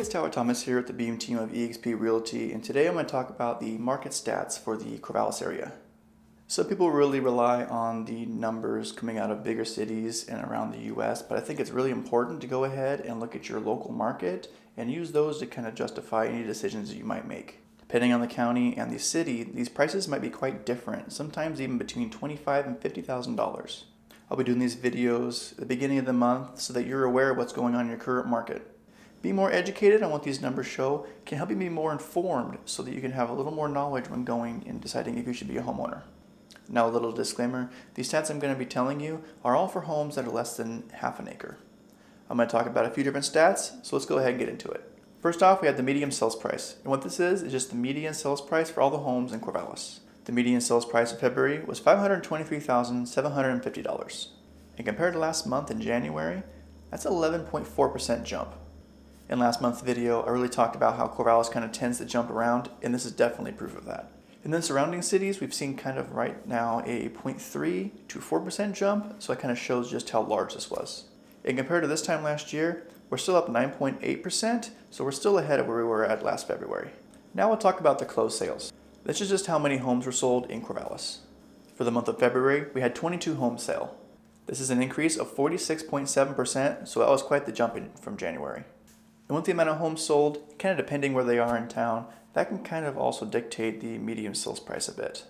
it's Tyler Thomas here with the Beam team of eXp Realty, and today I'm going to talk about the market stats for the Corvallis area. Some people really rely on the numbers coming out of bigger cities and around the US, but I think it's really important to go ahead and look at your local market and use those to kind of justify any decisions that you might make. Depending on the county and the city, these prices might be quite different, sometimes even between $25,000 and $50,000. I'll be doing these videos at the beginning of the month so that you're aware of what's going on in your current market. Being more educated on what these numbers show can help you be more informed so that you can have a little more knowledge when going and deciding if you should be a homeowner. Now a little disclaimer, these stats I'm going to be telling you are all for homes that are less than half an acre. I'm going to talk about a few different stats, so let's go ahead and get into it. First off, we have the median sales price, and what this is just the median sales price for all the homes in Corvallis. The median sales price in February was $523,750, and compared to last month in January, that's an 11.4% jump. In last month's video, I really talked about how Corvallis kind of tends to jump around, and this is definitely proof of that. In the surrounding cities, we've seen kind of right now a 0.3 to 4% jump, so it kind of shows just how large this was. And compared to this time last year, we're still up 9.8%, so we're still ahead of where we were at last February. Now we'll talk about the closed sales. This is just how many homes were sold in Corvallis. For the month of February, we had 22 homes sale. This is an increase of 46.7%, so that was quite the jump from January. And with the amount of homes sold, kind of depending where they are in town, that can kind of also dictate the median sales price a bit.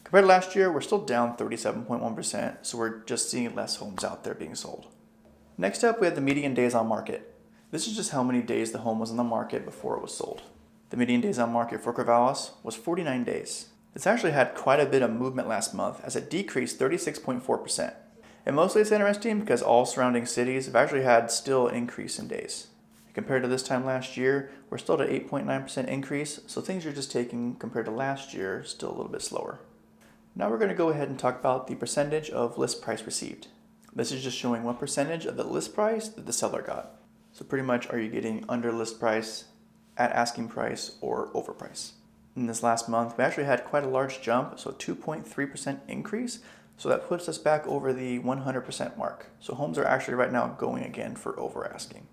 Compared to last year, we're still down 37.1%, so we're just seeing less homes out there being sold. Next up, we have the median days on market. This is just how many days the home was on the market before it was sold. The median days on market for Corvallis was 49 days. This actually had quite a bit of movement last month as it decreased 36.4%. And mostly it's interesting because all surrounding cities have actually had still an increase in days. Compared to this time last year, we're still at an 8.9% increase, so things are just taking, compared to last year, still a little bit slower. Now we're going to go ahead and talk about the percentage of list price received. This is just showing what percentage of the list price that the seller got. So pretty much, are you getting under list price, at asking price, or over price? In this last month, we actually had quite a large jump, so a 2.3% increase, so that puts us back over the 100% mark. So homes are actually right now going again for over asking.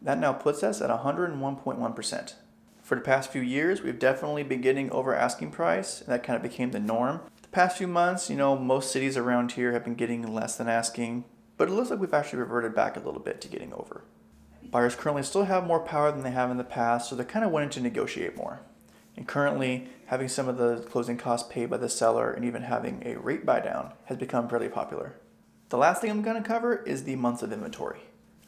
That now puts us at 101.1%. For the past few years, we've definitely been getting over asking price, and that kind of became the norm. The past few months, most cities around here have been getting less than asking, but it looks like we've actually reverted back a little bit to getting over. Buyers currently still have more power than they have in the past, so they're kind of wanting to negotiate more. And currently, having some of the closing costs paid by the seller and even having a rate buy down has become fairly popular. The last thing I'm going to cover is the months of inventory.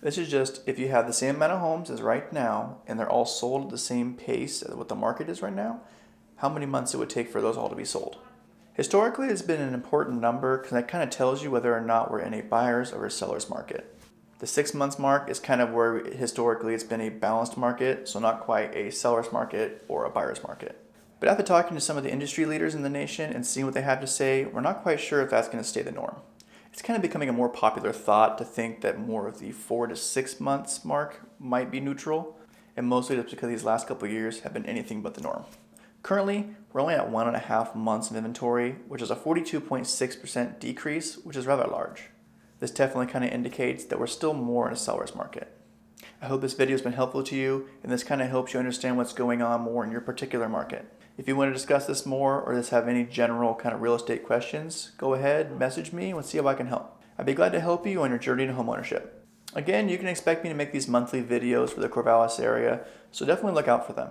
This is just if you have the same amount of homes as right now and they're all sold at the same pace as what the market is right now, how many months it would take for those all to be sold. Historically, it's been an important number because that kind of tells you whether or not we're in a buyer's or a seller's market. The 6 months mark is kind of where historically it's been a balanced market, so not quite a seller's market or a buyer's market. But after talking to some of the industry leaders in the nation and seeing what they have to say, we're not quite sure if that's going to stay the norm. It's kind of becoming a more popular thought to think that more of the 4 to 6 months mark might be neutral, and mostly that's because these last couple of years have been anything but the norm. Currently, we're only at 1.5 months of inventory, which is a 42.6% decrease, which is rather large. This definitely kind of indicates that we're still more in a seller's market. I hope this video has been helpful to you, and this kind of helps you understand what's going on more in your particular market. If you want to discuss this more or just have any general kind of real estate questions, go ahead, message me, and we'll see how I can help. I'd be glad to help you on your journey to homeownership. Again, you can expect me to make these monthly videos for the Corvallis area, so definitely look out for them.